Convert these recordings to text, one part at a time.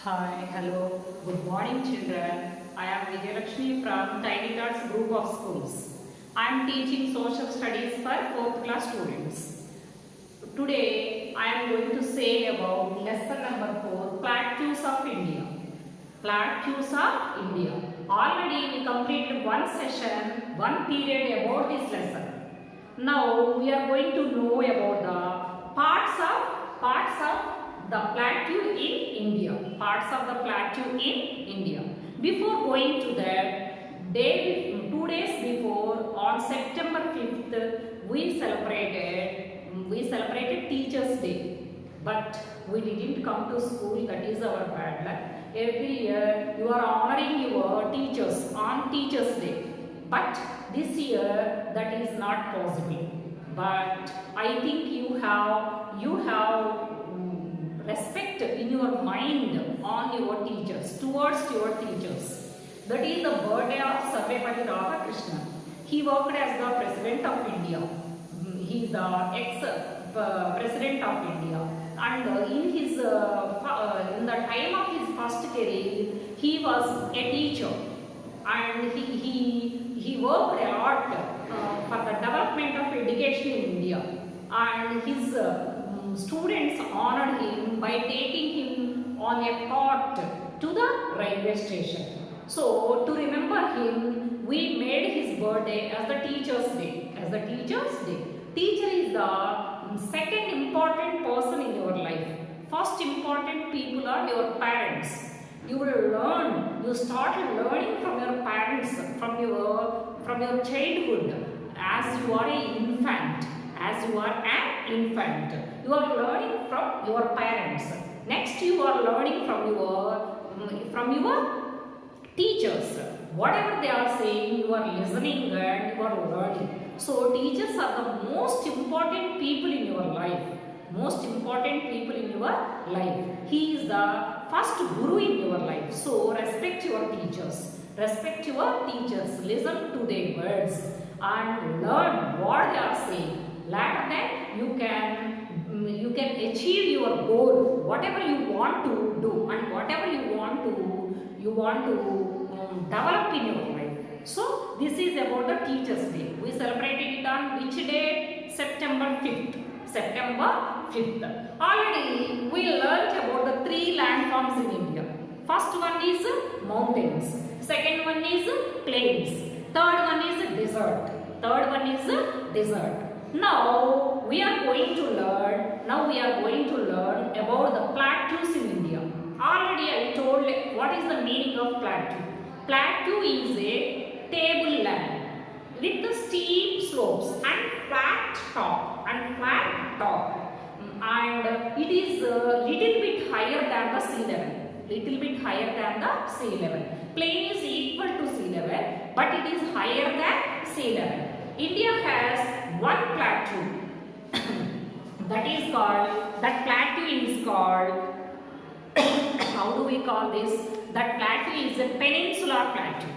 Hi, hello, good morning children. I am Vijayalakshmi from Tiny Tots Group of Schools. I am teaching social studies for 4th class students. Today I am going to say about lesson number 4, Plateaus of India. Plateaus of India. Already we completed one session, one period about this lesson. Now we are going to know about the parts of the plateau in India. Parts of the plateau in India. Before going to that, 2 days before, on September 5th, we celebrated Teachers' Day. But we didn't come to school. That is our bad luck. Every year you are honoring your teachers on Teachers' Day. But this year that is not possible. But I think you have respect in your mind on your teachers, towards your teachers. That is the birthday of Sarvepalli Radhakrishnan. He worked as the President of India. He is the ex-President of India. And in the time of his first career, he was a teacher. And he worked a lot for the development of education in India. And his students honored him by taking him on a cart to the railway station. So to remember him, we made his birthday as the Teachers' Day. As the Teachers' Day. Teacher is the second important person in your life. First important people are your parents. You will learn. You start learning from your parents, from your childhood, as you are an infant. As you are an infant, you are learning from your parents. Next, you are learning from your teachers. Whatever they are saying, you are listening and you are learning. So, teachers are the most important people in your life. Most important people in your life. He is the first guru in your life. So, respect your teachers. Respect your teachers. Listen to their words and learn what they are saying. Later then you can achieve your goal, whatever you want to do and whatever you want to develop in your life. So this is about the Teachers' Day. We celebrated it on which day? September 5th. September 5th. Already we learnt about the 3 landforms in India. First one is mountains. Second one is plains. Third one is desert. Third one is desert. Now we are going to learn about the plateaus in India. Already I told what is the meaning of plateau. Plateau is a tableland with the steep slopes and flat top and it is a little bit higher than the sea level. Little bit higher than the sea level. Plain is equal to sea level, but it is higher than sea level. India has one plateau that plateau is called how do we call this? That plateau is a peninsular plateau.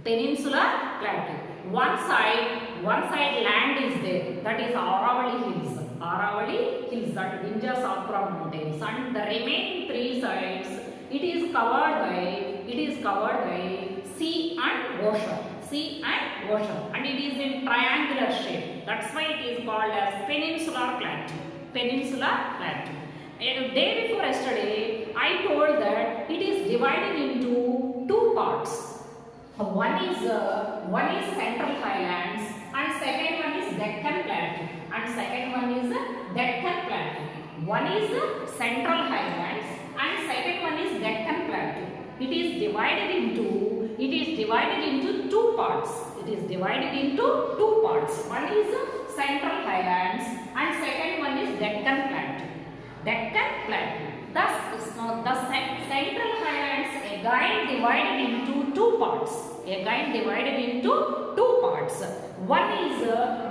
Peninsular plateau. One side land is there, that is Aravalli Hills. Aravalli Hills, that Vindhya Sakura mountains, and the remaining 3 sides it is covered by sea and ocean. Sea and ocean, and it is in triangular shape. That's why it is called as peninsular plateau. Peninsular plateau. And day before yesterday, I told that it is divided into 2 parts. One is Central Highlands, and second one is Deccan Plateau. And second one is Deccan Plateau. One is Central Highlands, and second one is Deccan Plateau. It is divided into 2 parts. It is divided into 2 parts. One is Central Highlands and second one is Deccan Plateau. Deccan Plateau. Thus, the Central Highlands again divided into 2 parts. Again divided into 2 parts. One is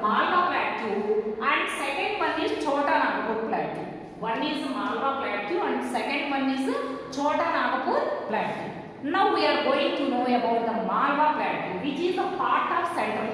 Malwa Plateau and second one is Chota Nagpur Plateau. One is Malwa Plateau and second one is Chota Nagpur Plateau. Now we are going to know about the Malwa Plateau, which is a part of Central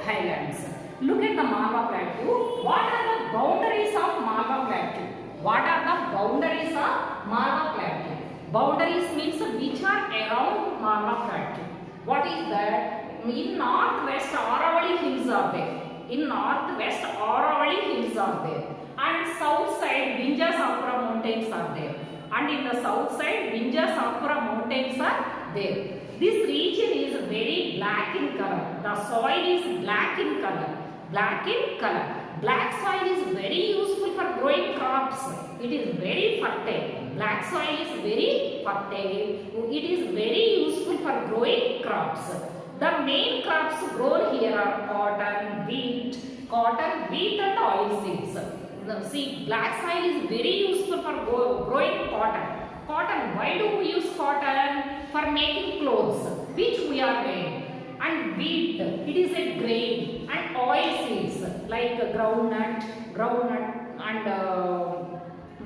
Highlands. Look at the Malwa Plateau. What are the boundaries of Malwa Plateau? What are the boundaries of Malwa Plateau? Boundaries means which are around Malwa Plateau. What is that? In northwest Aravalli hills are there. In northwest Aravalli hills are there. And south side Vindhyachakra mountains are there. And in the south side Vindhyachakra mountains are there. This region is very black in color. The soil is black in color. Black in color. Black soil is very useful for growing crops. It is very fertile. Black soil is very fertile. It is very useful for growing crops. The main crops grown here are cotton, wheat and oilseeds. See, black soil is very useful for growing cotton. Cotton, why do we use cotton? For making clothes, which we are wearing. And wheat, it is a grain. And oilseeds like groundnut and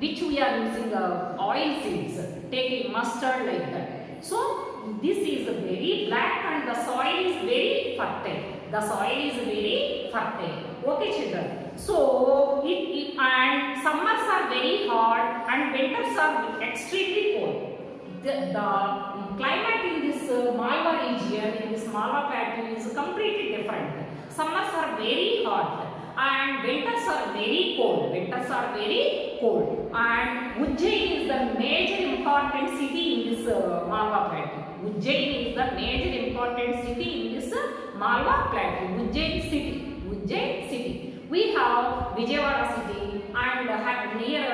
which we are using oilseeds, taking mustard like that. So this is very black and the soil is very fertile. The soil is very fertile. Okay, children. So and summers are very hot and winters are extremely cold. The climate in this Malwa region, in this Malwa Plateau is completely different. Summers are very hot and winters are very cold. And Ujjain is the major important city in this Malwa Plateau. Ujjain is the major important city in this Malwa Plateau. Ujjain city. We have Vijayawada city and near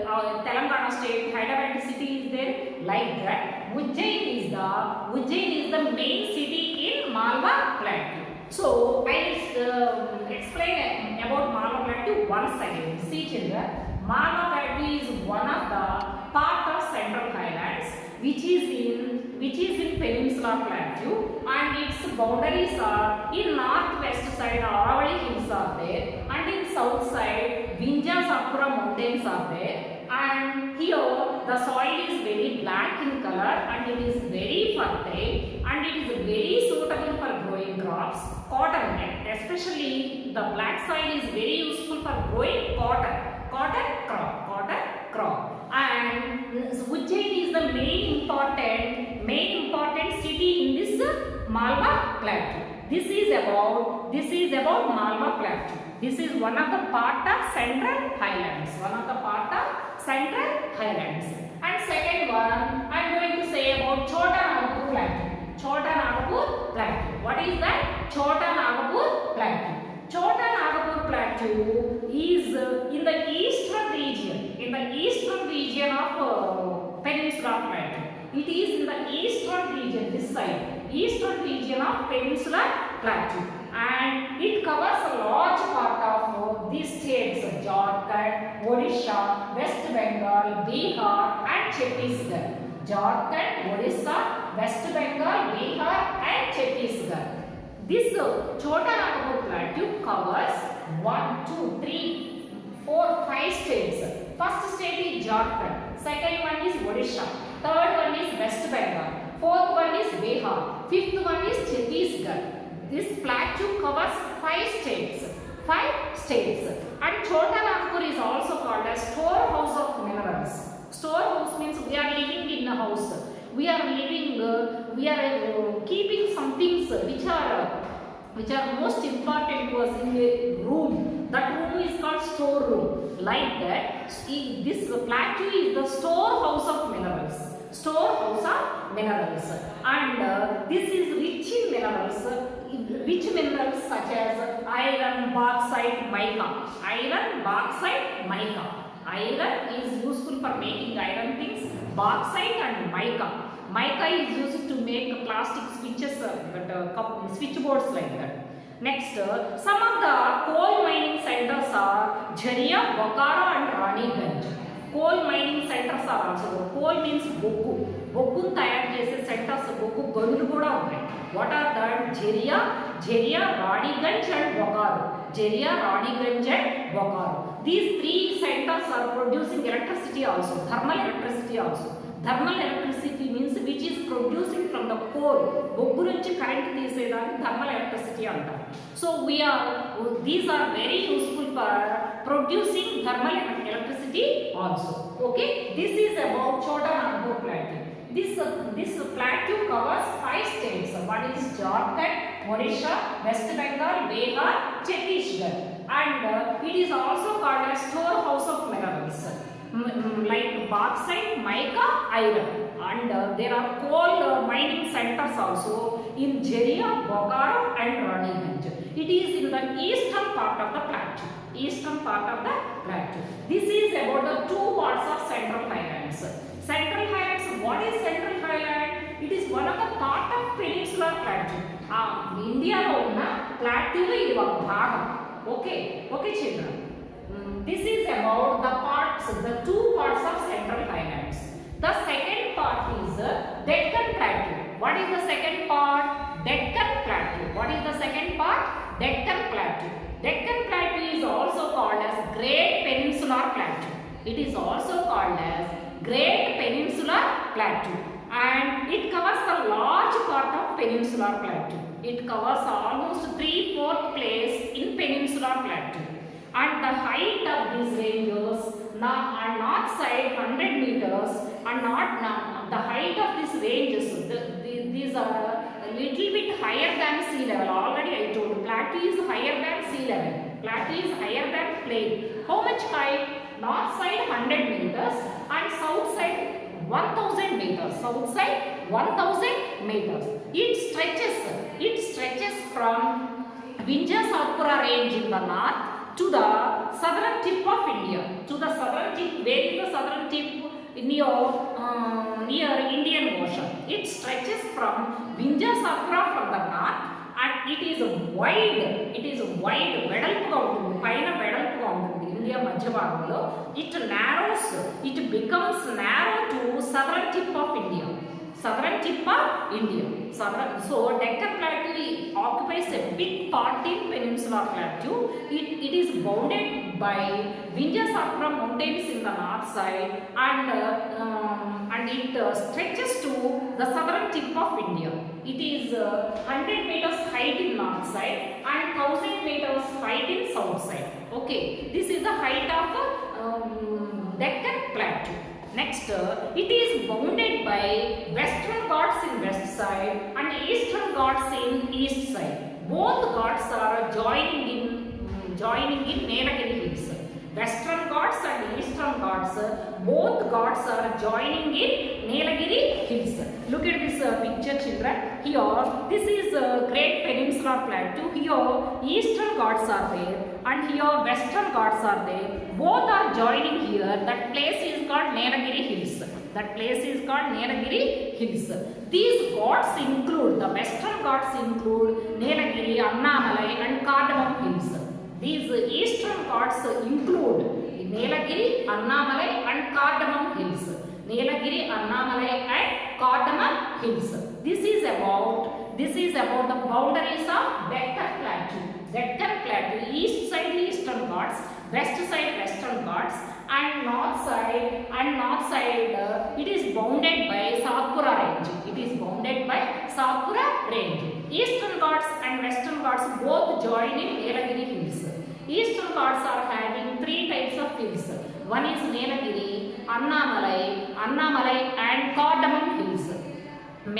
Telangana state, Hyderabad city is there. Like that, Ujjain is the main city in Malwa Plateau. So I will explain about Malwa Plateau once again. See children, Malwa Plateau is one of the part of Central Highlands, which is in Peninsula Plateau, and its boundaries are in northwest side Aravalli hills are there, and in south side Vindhyachakra mountains are there. And here the soil is very black in color and it is very fertile and it is very suitable for growing crops. Cotton, especially the black soil is very useful for growing cotton crop. And Ujjain is the main important city in this Malwa Plateau. This is about Malwa Plateau. This is one of the part of Central Highlands. And second one, I am going to say about Chota Nagpur Plateau. What is that? Chota Nagpur Plateau. Chota Nagpur Plateau is in the eastern region of Peninsula Plateau. It is in the eastern region, this side, eastern region of Peninsula Plateau, and it covers a large part of these states: Jharkhand, Odisha, West Bengal, Bihar, and Chhattisgarh. This Chota Nagpur Plateau covers 1, 2, 3, 4, 5 states. First state is Jharkhand, second one is Odisha, third one is West Bengal, fourth one is Bihar, fifth one is Chhattisgarh. This plateau covers 5 states. And Chota Nagpur is also called as storehouse of minerals. Storehouse means we are living in a house. We are keeping some things which are most important to us in a room. That room is called storeroom. Like that, this plateau is the storehouse of minerals. And this is rich in minerals. Which minerals? Such as iron, bauxite, mica. Iron is useful for making iron things. Bauxite and mica. Mica is used to make plastic switches, switchboards like that. Next, some of the coal mining centers are Jharia, Bokaro and Raniganj. Coal mining centers are also. Coal means bokku. Bokku tayar chese centers, bokku ganulu kuda unnayi. What are that? Jharia, Raniganj and Bokaro. These 3 centers are producing electricity also, thermal electricity also. Thermal electricity means which is producing from the coal. Bokku nunchi current teesedani thermal electricity antaru. So these are very useful for producing thermal electricity also. Okay, this is about Chota Nagpur plateau. This plateau covers 5 states. One is Jharkhand, Odisha, West Bengal, Bihar, Chhattisgarh, and it is also called as storehouse of minerals like bauxite, mica, iron, and there are coal mining centers also in Jeria, Bokaro, and Raniganj. It is in the eastern part of the plateau. Eastern part of the plateau. This is about the 2 parts of Central Highlands. Central Highlands. What is Central Highland? It is one of the part of peninsular plateau. India lo unna plateau lo idi oka bhagam. Okay children. This is about the parts, the 2 parts of Central Highlands. The second part is Deccan Plateau. What is the second part? Deccan Plateau. What is the second part? Deccan Plateau. Deccan Plateau is also called as Great Peninsular Plateau. It is also called as Great Peninsular Plateau, and it covers a large part of Peninsular Plateau. It covers almost 3/4 place in Peninsular Plateau. And the height of these ranges are north side 100 meters, and the height of these ranges, these are a little bit higher than sea level. Already I told you, plateau is higher than sea level. Plateau is higher than plain. How much height? North side 100 meters and south side 1000 meters. South side 1000 meters. It stretches from Vindhya Satpura range in the north to the southern tip of India. To the southern tip. Where is the southern tip? Near Indian Ocean. It stretches from Vindhya Satpura from the north, and it is wide. వెడల్పుగా ఉంటుంది. పైన వెడల్పుగా ఉంటుంది. India మధ్య భాగంలో it becomes narrow to southern tip of India. So Deccan Plateau occupies a big part in Peninsular Plateau. It is bounded by Vindhya Satpura mountains in the north side, and it stretches to the southern tip of India. It is 100 meters height in north side and 1000 meters height in south side. Okay, this is the height of Deccan Plateau. Next, it is bounded by Western Ghats in west side and Eastern Ghats in east side. Both Ghats are joining in Nilagiri Hills. Western Ghats and Eastern Ghats, both Ghats are joining in Nilagiri Hills. Look at this picture, children. Here, this is Great Peninsular Plateau. Here, Eastern Ghats are there, and here Western Ghats are there. Both are joining here. That place is called Nilagiri Hills. These Ghats include, the Western Ghats include Nilagiri, Annamalai, and Cardamom Hills. These Eastern Ghats include Nilagiri, Annamalai, and Cardamom Hills. This is about the boundaries of Deccan Plateau. Deccan Plateau, east side Eastern Ghats, west side Western Ghats, and north side it is bounded by Satpura range. Eastern Ghats and Western Ghats both join in Nilagiri Hills. Eastern Ghats are having 3 types of hills. One is Nilagiri, Annamalai, and Cardamom Hills.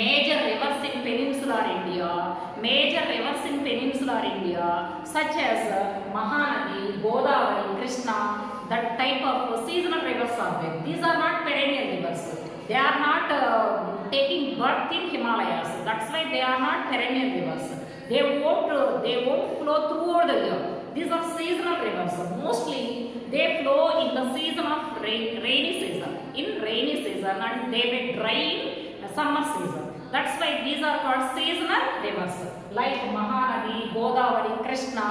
Major rivers in peninsular India, such as Mahanadi, Godavari, Krishna, that type of seasonal rivers are there. These are not perennial rivers. They are not taking birth in Himalayas. That's why they are not perennial rivers. They won't flow throughout the year. These are seasonal rivers. Mostly they flow in the season of rainy season. And they may dry in summer season. That's why these are called seasonal rivers. Like Mahanadi, Godavari, Krishna.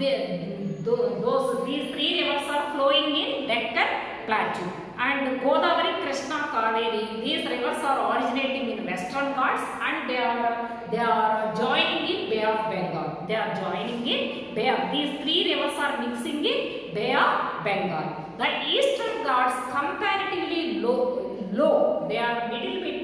These 3 rivers are flowing in Deccan Plateau. And Godavari, Krishna, Kaveri, these rivers are originating in Western Ghats, and they are joining in Bay of Bengal. These 3 rivers are mixing in Bay of Bengal. The Eastern Ghats comparatively low. They are little bit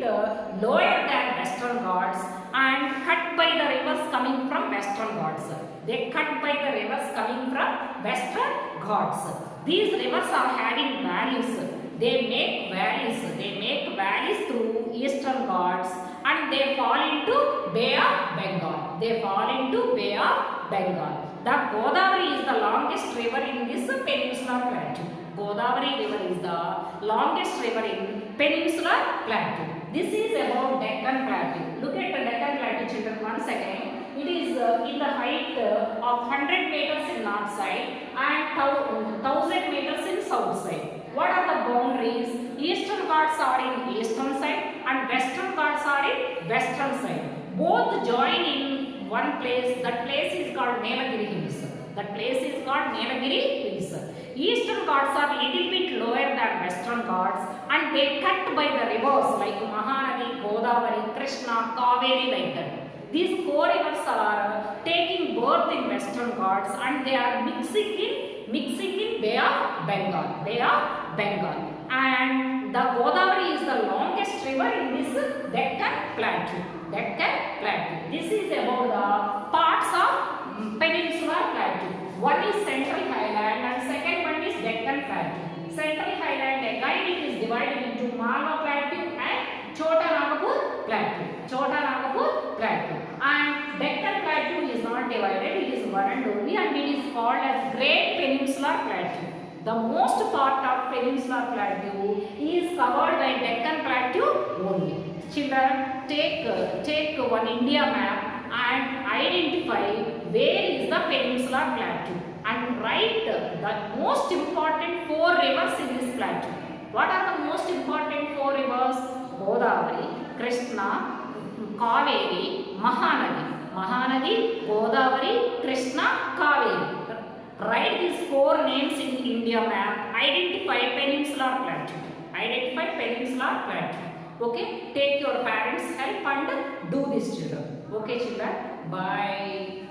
lower than Western Ghats and cut by the rivers coming from Western Ghats. They cut by the rivers coming from Western gods. These rivers are having valleys. They make valleys. They make valleys through Eastern Ghats and they fall into Bay of Bengal. They fall into Bay of Bengal. The Godavari is the longest river in this peninsular plateau. Godavari river is the longest river in peninsular plateau. This is about Deccan Plateau. Look at the Deccan Plateau, children, once again. It is in the height of 100 meters in north side and 1000 meters in south side. What are the boundaries? Eastern Ghats are in eastern side and Western Ghats are in western side. Both join in one place. That place is called Nilagiri Hills. That place is called Nilagiri Hills. Eastern Ghats are little bit lower than Western Ghats and they cut by the rivers like Mahanadi, Godavari, Krishna, Kaveri, like that. These four rivers are taking birth in Western Ghats and they are mixing in Bay of Bengal. Bay of Bengal. And the Godavari is the longest river in this Deccan Plateau. Deccan Plateau. This is about the parts of Peninsular Plateau. One is Central Highland and second one is Deccan Plateau. Central Highland again it is divided into Malwa Plateau and Chota Nagpur Plateau. Chota Nagpur Plateau. And Deccan Plateau is not divided, it is one and only and it is called as Great Peninsular Plateau. The most part of Peninsular Plateau is covered by Deccan Plateau only. Children, take one India map and identify where is the Peninsular Plateau and write the most important four rivers in this plateau. What are the most important four rivers? Godavari, Krishna, Kaveri, Mahanadi. Mahanadi, Godavari, Krishna, Kaveri. Write these four names in India map. Identify Peninsular Plateau. Identify Peninsular Plateau. Okay? Take your parents' help and do this, children. Okay, children? Bye.